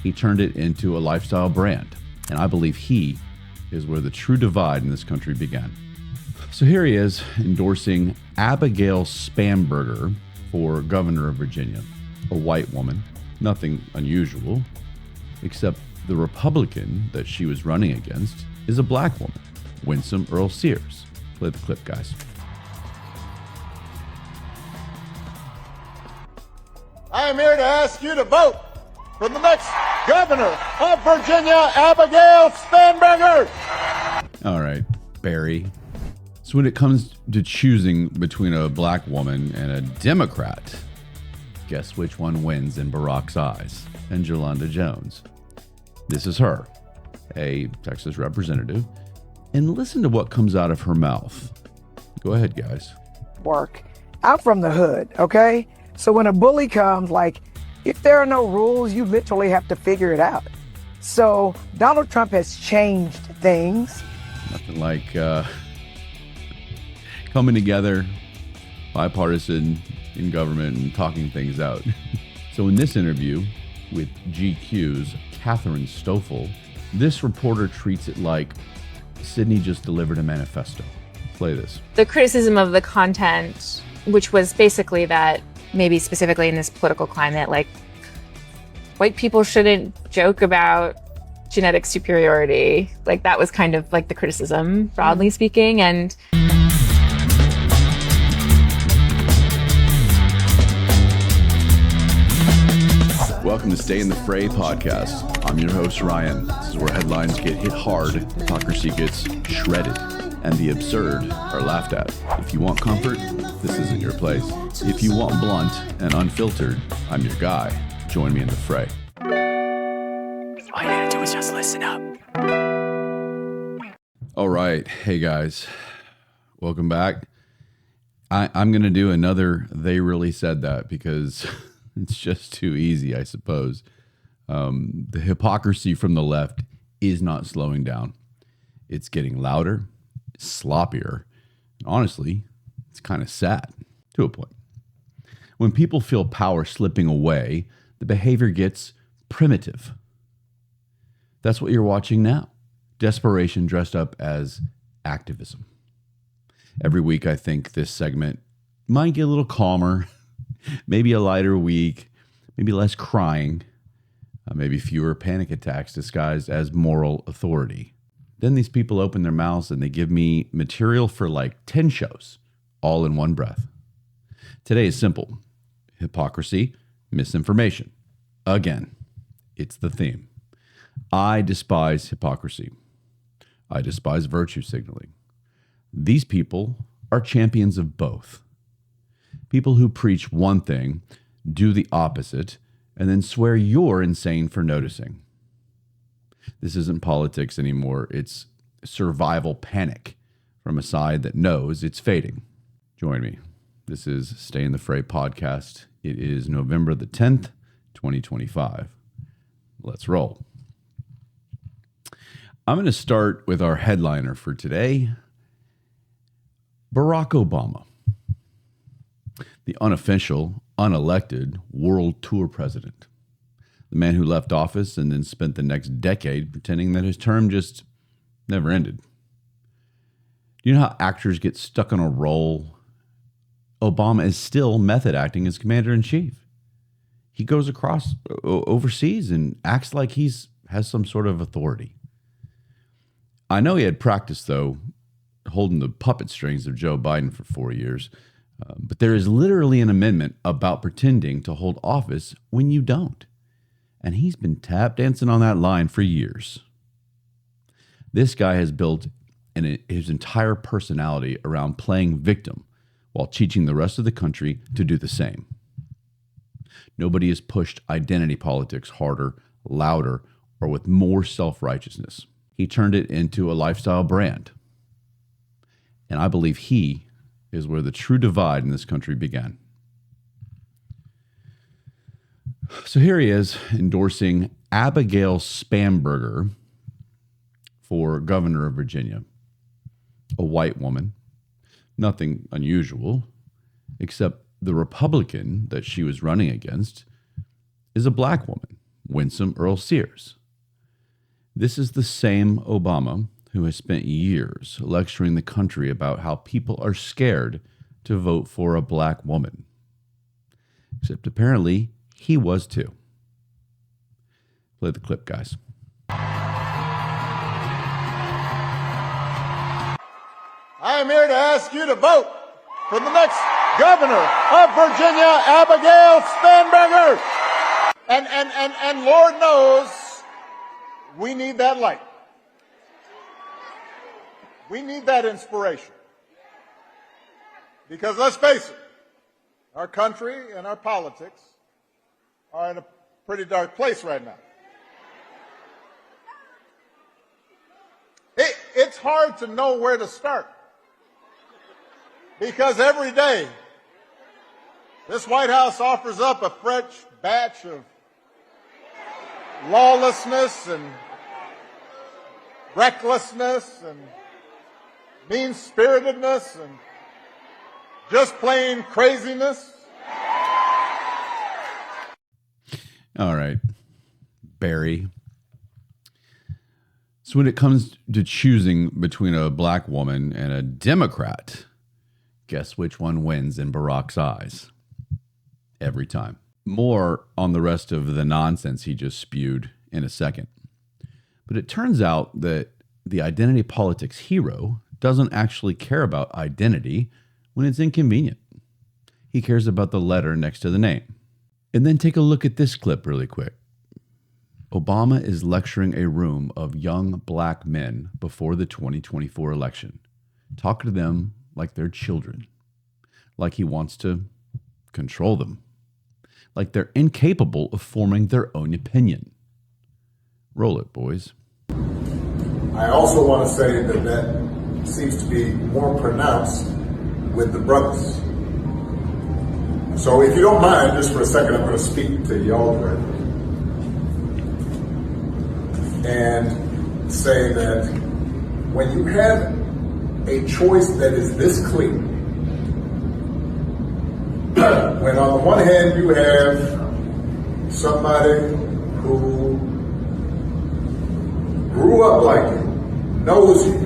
He turned it into a lifestyle brand, and I believe he is where the true divide in this country began. So here he is endorsing Abigail Spanberger for governor of Virginia, a white woman. Nothing unusual, except the Republican that she was running against is a black woman, Winsome Earl Sears. Play the clip, guys. I am here to ask you to vote for the next governor of Virginia, Abigail Spanberger. All right, Barry. So when it comes to choosing between a black woman and a Democrat, guess which one wins in Barack's eyes? And Jolanda Jones. This is her, a Texas representative. And listen to what comes out of her mouth. Go ahead, guys. Work. I'm from the hood, okay? So when a bully comes, like, if there are no rules, you literally have to figure it out. So Donald Trump has changed things. Nothing like coming together, bipartisan in government and talking things out. So in this interview with GQ's Catherine Stoffel, this reporter treats it like Sidney just delivered a manifesto. Play this. The criticism of the content, which was basically that maybe specifically in this political climate, like white people shouldn't joke about genetic superiority. Like that was kind of like the criticism, broadly speaking. And welcome to Stay in the Fray podcast. I'm your host, Ryan. This is where headlines get hit hard, hypocrisy gets shredded, and the absurd are laughed at. If you want comfort, this isn't your place. If you want blunt and unfiltered, I'm your guy. Join me in the fray. All you gotta do is just listen up. All right. Hey, guys. Welcome back. I'm going to do another They Really Said That because it's just too easy, I suppose. The hypocrisy from the left is not slowing down. It's getting louder, sloppier, and honestly, it's kind of sad to a point. When people feel power slipping away, the behavior gets primitive. That's what you're watching now. Desperation dressed up as activism. Every week, I think this segment might get a little calmer, maybe a lighter week, maybe less crying, maybe fewer panic attacks disguised as moral authority. Then these people open their mouths and they give me material for like 10 shows, all in one breath. Today is simple. Hypocrisy, misinformation. Again, it's the theme. I despise hypocrisy. I despise virtue signaling. These people are champions of both. People who preach one thing, do the opposite, and then swear you're insane for noticing. This isn't politics anymore. It's survival panic from a side that knows it's fading. Join me. This is Stay in the Fray podcast. It is November the 10th, 2025. Let's roll. I'm going to start with our headliner for today, Barack Obama, the unofficial, unelected world tour president. The man who left office and then spent the next decade pretending that his term just never ended. Do you know how actors get stuck on a role? Obama is still method acting as commander-in-chief. He goes across overseas and acts like has some sort of authority. I know he had practice, though, holding the puppet strings of Joe Biden for 4 years. But there is literally an amendment about pretending to hold office when you don't. And he's been tap dancing on that line for years. This guy has built his entire personality around playing victim while teaching the rest of the country to do the same. Nobody has pushed identity politics harder, louder, or with more self-righteousness. He turned it into a lifestyle brand. And I believe he is where the true divide in this country began. So here he is endorsing Abigail Spanberger for governor of Virginia, a white woman. Nothing unusual, except the Republican that she was running against is a black woman, Winsome Earl Sears. This is the same Obama who has spent years lecturing the country about how people are scared to vote for a black woman. Except apparently he was too. Play the clip, guys. I am here to ask you to vote for the next governor of Virginia, Abigail Spanberger. And Lord knows we need that light. We need that inspiration. Because let's face it, our country and our politics are in a pretty dark place right now. It's hard to know where to start. Because every day, this White House offers up a fresh batch of lawlessness and recklessness and mean-spiritedness and just plain craziness. All right, Barry. So when it comes to choosing between a black woman and a Democrat, guess which one wins in Barack's eyes? Every time. More on the rest of the nonsense he just spewed in a second. But it turns out that the identity politics hero doesn't actually care about identity when it's inconvenient. He cares about the letter next to the name. And then take a look at this clip really quick. Obama is lecturing a room of young black men before the 2024 election. Talking to them like they're children. Like he wants to control them. Like they're incapable of forming their own opinion. Roll it, boys. I also want to say that that seems to be more pronounced with the brothers. So if you don't mind, just for a second, I'm going to speak to y'all directly. And say that when you have a choice that is this clear, when on the one hand you have somebody who grew up like you, knows you,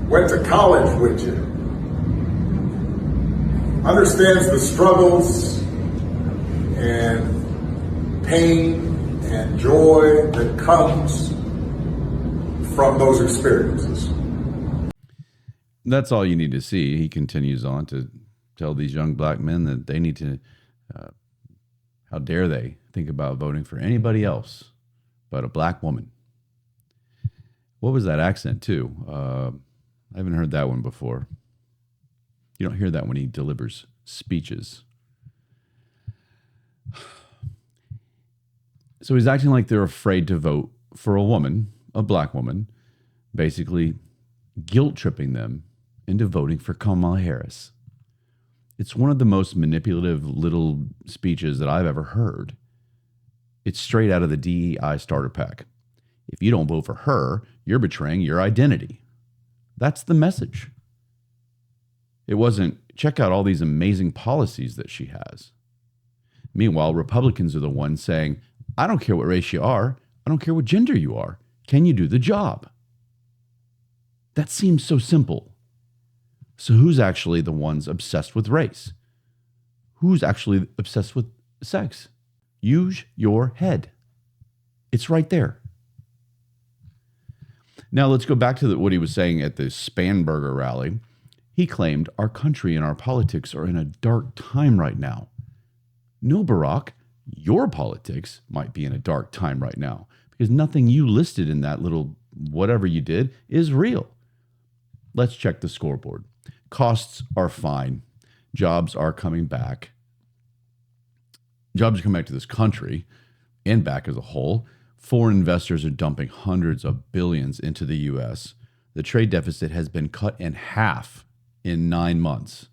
went to college with you, understands the struggles and pain and joy that comes from those experiences. That's all you need to see. He continues on to tell these young black men that they need to, how dare they think about voting for anybody else but a black woman. What was that accent too? I haven't heard that one before. You don't hear that when he delivers speeches. So he's acting like they're afraid to vote for a woman, a black woman, basically guilt-tripping them into voting for Kamala Harris. It's one of the most manipulative little speeches that I've ever heard. It's straight out of the DEI starter pack. If you don't vote for her, you're betraying your identity. That's the message. It wasn't, check out all these amazing policies that she has. Meanwhile, Republicans are the ones saying, I don't care what race you are. I don't care what gender you are. Can you do the job? That seems so simple. So who's actually the ones obsessed with race? Who's actually obsessed with sex? Use your head. It's right there. Now let's go back to what he was saying at the Spanberger rally. He claimed our country and our politics are in a dark time right now. No, Barack, your politics might be in a dark time right now because nothing you listed in that little whatever you did is real. Let's check the scoreboard. Costs are fine. Jobs are coming back. Jobs are coming back to this country and back as a whole. Foreign investors are dumping hundreds of billions into the U.S. The trade deficit has been cut in half in 9 months.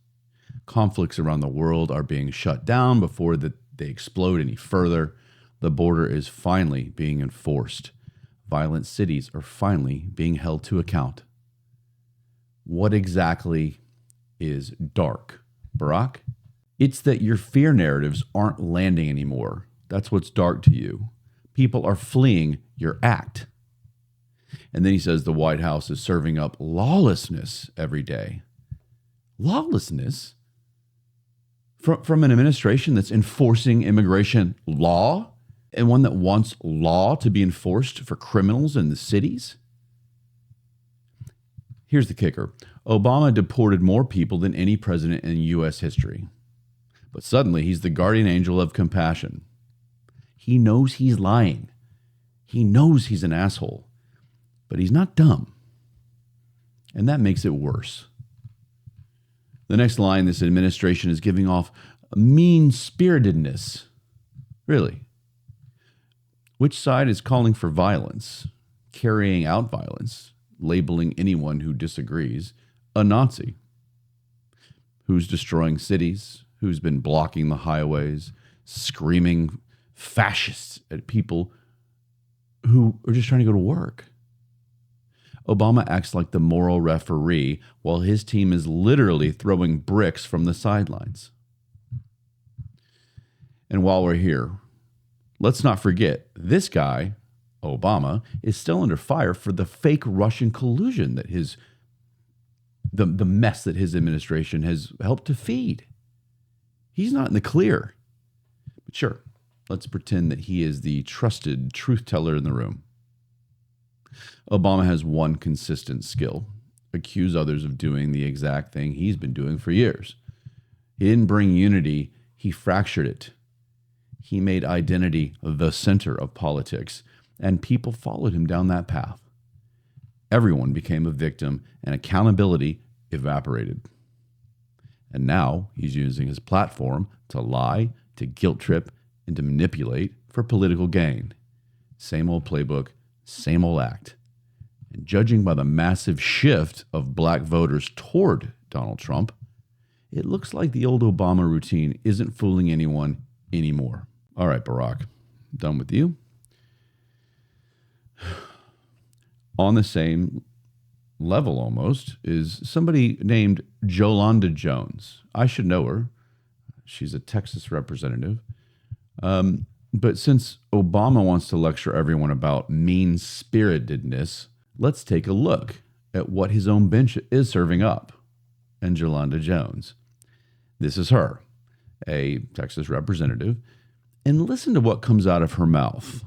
Conflicts around the world are being shut down before they explode any further. The border is finally being enforced. Violent cities are finally being held to account. What exactly is dark, Barack? It's that your fear narratives aren't landing anymore That's what's dark to you. People are fleeing your act. And then he says the White House is serving up lawlessness every day. Lawlessness? From an administration that's enforcing immigration law, and one that wants law to be enforced for criminals in the cities? Here's the kicker. Obama deported more people than any president in U.S. history. But suddenly he's the guardian angel of compassion. He knows he's lying. He knows he's an asshole. But he's not dumb. And that makes it worse. The next line, this administration is giving off mean-spiritedness. Really? Which side is calling for violence, carrying out violence, labeling anyone who disagrees a Nazi? Who's destroying cities? Who's been blocking the highways, screaming fascists at people who are just trying to go to work? Obama acts like the moral referee while his team is literally throwing bricks from the sidelines. And while we're here, let's not forget, this guy, Obama, is still under fire for the fake Russian collusion that the mess that his administration has helped to feed. He's not in the clear. But sure, let's pretend that he is the trusted truth teller in the room. Obama has one consistent skill: accuse others of doing the exact thing he's been doing for years. He didn't bring unity, he fractured it. He made identity the center of politics, and people followed him down that path. Everyone became a victim, and accountability evaporated. And now he's using his platform to lie, to guilt trip, and to manipulate for political gain. Same old playbook, same old act. And judging by the massive shift of black voters toward Donald Trump, it looks like the old Obama routine isn't fooling anyone anymore. All right, Barack, done with you. On the same level almost is somebody named Jolanda Jones. I should know her. She's a Texas representative. But since Obama wants to lecture everyone about mean-spiritedness, let's take a look at what his own bench is serving up. And Jolanda Jones. This is her, a Texas representative. And listen to what comes out of her mouth.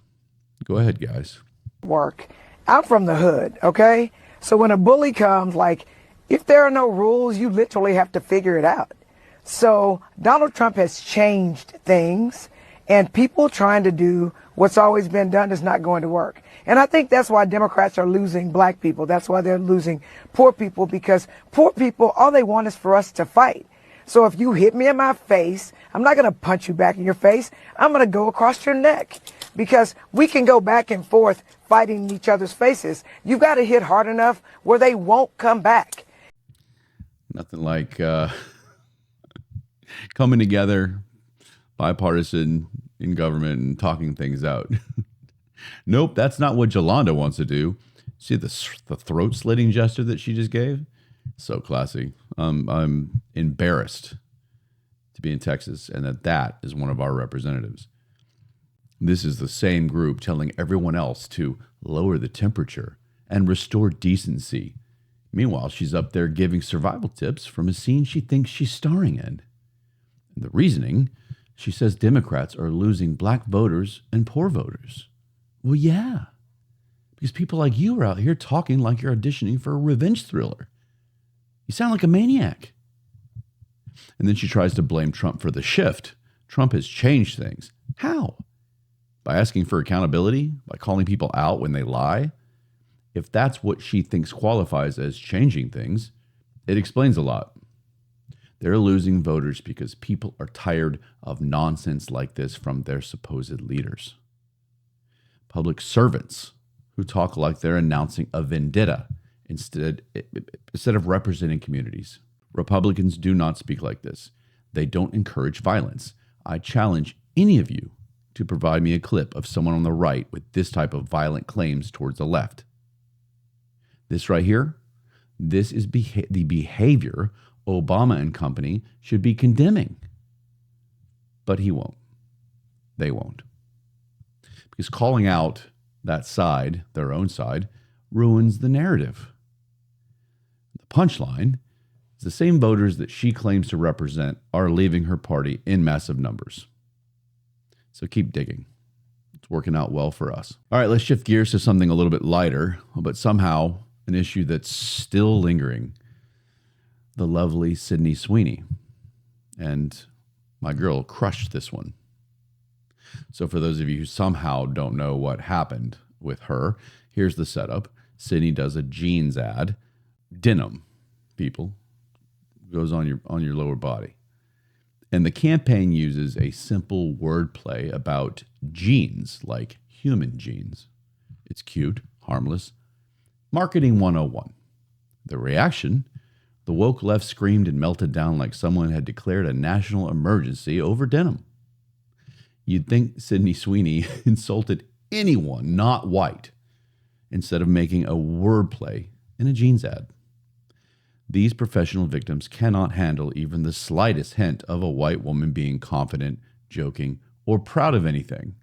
Go ahead, guys. Work. I'm from the hood, okay? So when a bully comes, like, if there are no rules, you literally have to figure it out. So Donald Trump has changed things, and people trying to do what's always been done is not going to work. And I think that's why Democrats are losing black people. That's why they're losing poor people, because poor people, all they want is for us to fight. So if you hit me in my face, I'm not going to punch you back in your face. I'm going to go across your neck, because we can go back and forth fighting in each other's faces. You've got to hit hard enough where they won't come back. Nothing like coming together, bipartisan in government, and talking things out. Nope, that's not what Yolanda wants to do. See the throat-slitting gesture that she just gave? So classy. I'm embarrassed to be in Texas and that is one of our representatives. This is the same group telling everyone else to lower the temperature and restore decency. Meanwhile, she's up there giving survival tips from a scene she thinks she's starring in. And the reasoning, she says Democrats are losing black voters and poor voters. Well, yeah, because people like you are out here talking like you're auditioning for a revenge thriller. You sound like a maniac. And then she tries to blame Trump for the shift. Trump has changed things. How? By asking for accountability? By calling people out when they lie? If that's what she thinks qualifies as changing things, it explains a lot. They're losing voters because people are tired of nonsense like this from their supposed leaders. Public servants who talk like they're announcing a vendetta instead of representing communities. Republicans do not speak like this. They don't encourage violence. I challenge any of you to provide me a clip of someone on the right with this type of violent claims towards the left. This right here, this is the behavior Obama and company should be condemning. But he won't. They won't. because calling out that side, their own side, ruins the narrative. The punchline is the same voters that she claims to represent are leaving her party in massive numbers. So keep digging. It's working out well for us. All right, let's shift gears to something a little bit lighter, but somehow an issue that's still lingering. The lovely Sidney Sweeney. And my girl crushed this one. So for those of you who somehow don't know what happened with her, here's the setup. Sidney does a jeans ad. Denim, people, goes on your lower body. And the campaign uses a simple wordplay about jeans, like human jeans. It's cute, harmless. Marketing 101. The reaction? The woke left screamed and melted down like someone had declared a national emergency over denim. You'd think Sidney Sweeney insulted anyone not white instead of making a wordplay in a jeans ad. These professional victims cannot handle even the slightest hint of a white woman being confident, joking, or proud of anything.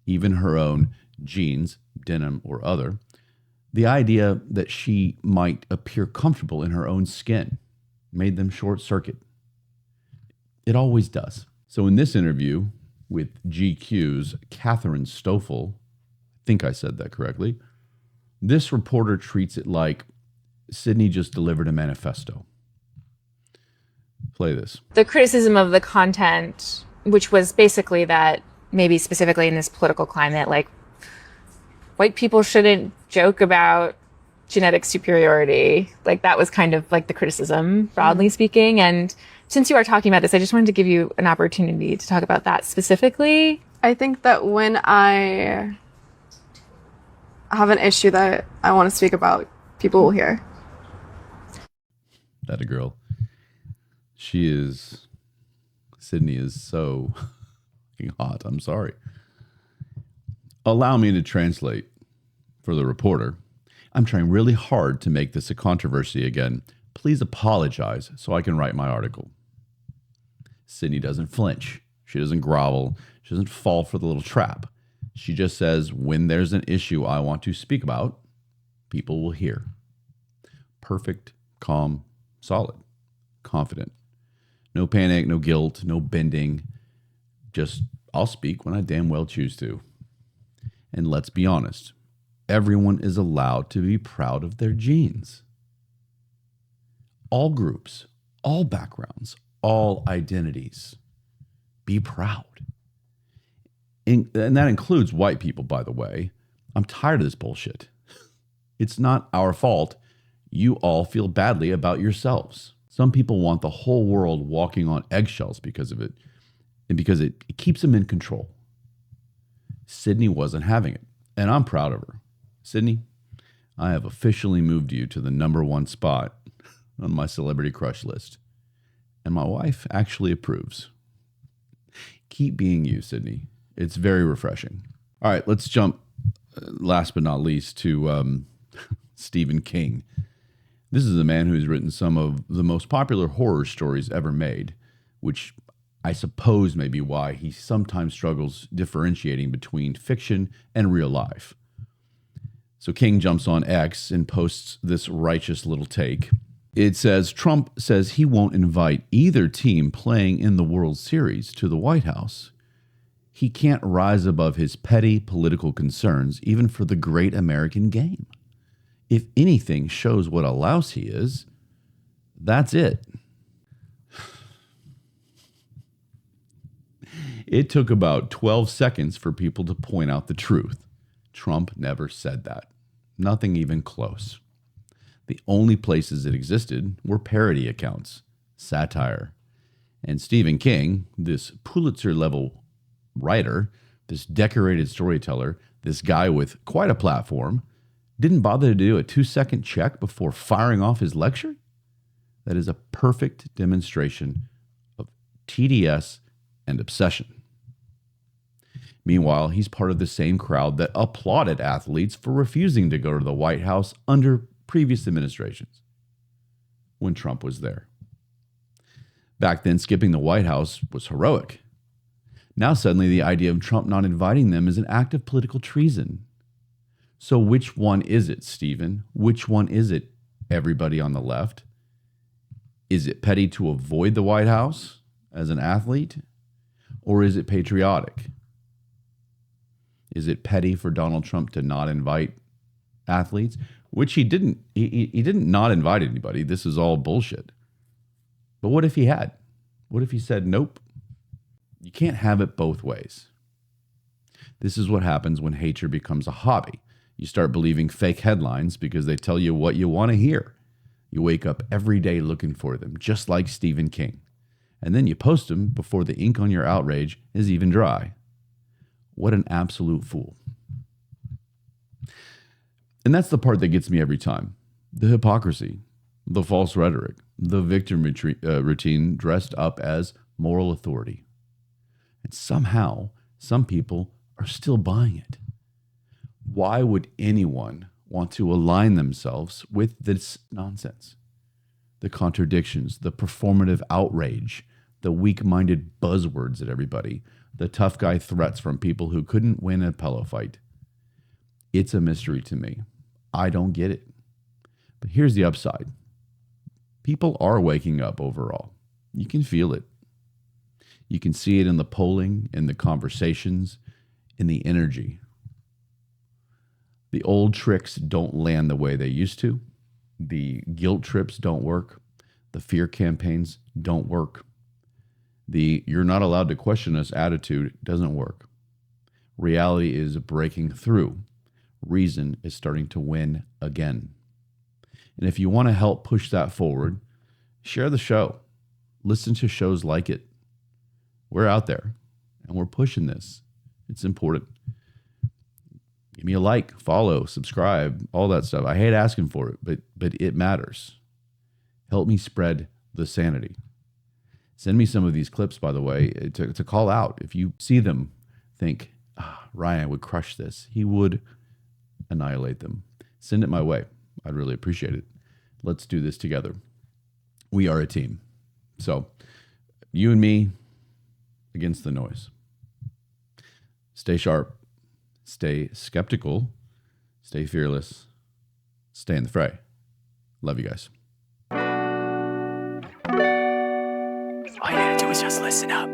Even her own jeans, denim or other, the idea that she might appear comfortable in her own skin made them short circuit. It always does. So in this interview with GQ's Catherine Stoffel, I think I said that correctly, this reporter treats it like Sidney just delivered a manifesto. Play this. The criticism of the content, which was basically that maybe specifically in this political climate, like white people shouldn't joke about genetic superiority. Like that was kind of like the criticism, broadly speaking. And since you are talking about this, I just wanted to give you an opportunity to talk about that specifically. I think that when I have an issue that I want to speak about, people will hear. That a girl. Sidney is so hot. I'm sorry. Allow me to translate for the reporter. I'm trying really hard to make this a controversy again. Please apologize so I can write my article. Sidney doesn't flinch. She doesn't grovel. She doesn't fall for the little trap. She just says, when there's an issue I want to speak about, people will hear. Perfect, calm, solid, confident. No panic, no guilt, no bending. Just, I'll speak when I damn well choose to. And let's be honest, everyone is allowed to be proud of their genes. All groups, all backgrounds, all identities. Be proud. And that includes white people, by the way. I'm tired of this bullshit. It's not our fault. You all feel badly about yourselves. Some people want the whole world walking on eggshells because of it, and because it keeps them in control. Sidney wasn't having it, and I'm proud of her. Sidney, I have officially moved you to the #1 spot on my celebrity crush list, and my wife actually approves. Keep being you, Sidney. It's very refreshing. All right, let's jump, last but not least, to Stephen King. This is a man who's written some of the most popular horror stories ever made, which I suppose may be why he sometimes struggles differentiating between fiction and real life. So King jumps on X and posts this righteous little take. It says, Trump says he won't invite either team playing in the World Series to the White House. He can't rise above his petty political concerns, even for the great American game. If anything shows what a louse he is, that's it. It took about 12 seconds for people to point out the truth. Trump never said that. Nothing even close. The only places it existed were parody accounts, satire. And Stephen King, this Pulitzer-level writer, this decorated storyteller, this guy with quite a platform, didn't bother to do a 2-second check before firing off his lecture? That is a perfect demonstration of TDS and obsession. Meanwhile, he's part of the same crowd that applauded athletes for refusing to go to the White House under previous administrations when Trump was there. Back then, skipping the White House was heroic. Now suddenly the idea of Trump not inviting them is an act of political treason. So which one is it, Stephen? Which one is it, everybody on the left? Is it petty to avoid the White House as an athlete? Or is it patriotic? Is it petty for Donald Trump to not invite athletes? Which he didn't. He didn't not invite anybody. This is all bullshit. But what if he had? What if he said, nope? You can't have it both ways. This is what happens when hatred becomes a hobby. You start believing fake headlines because they tell you what you want to hear. You wake up every day looking for them, just like Stephen King. And then you post them before the ink on your outrage is even dry. What an absolute fool. And that's the part that gets me every time. The hypocrisy, the false rhetoric, the victim routine dressed up as moral authority. And somehow, some people are still buying it. Why would anyone want to align themselves with this nonsense? The contradictions, the performative outrage, the weak-minded buzzwords at everybody, the tough guy threats from people who couldn't win a pillow fight. It's a mystery to me. I don't get it. But here's the upside. People are waking up overall. You can feel it. You can see it in the polling, in the conversations, in the energy. The old tricks don't land the way they used to. The guilt trips don't work. The fear campaigns don't work. The you're not allowed to question us attitude doesn't work. Reality is breaking through. Reason is starting to win again. And if you want to help push that forward, share the show. Listen to shows like it. We're out there and we're pushing this. It's important. Give me a like, follow, subscribe, all that stuff. I hate asking for it, but it matters. Help me spread the sanity. Send me some of these clips, by the way, to call out. If you see them, think, Ryan would crush this. He would annihilate them. Send it my way. I'd really appreciate it. Let's do this together. We are a team. So you and me against the noise. Stay sharp. Stay skeptical. Stay fearless. Stay in the fray. Love you guys. All you gotta do is just listen up.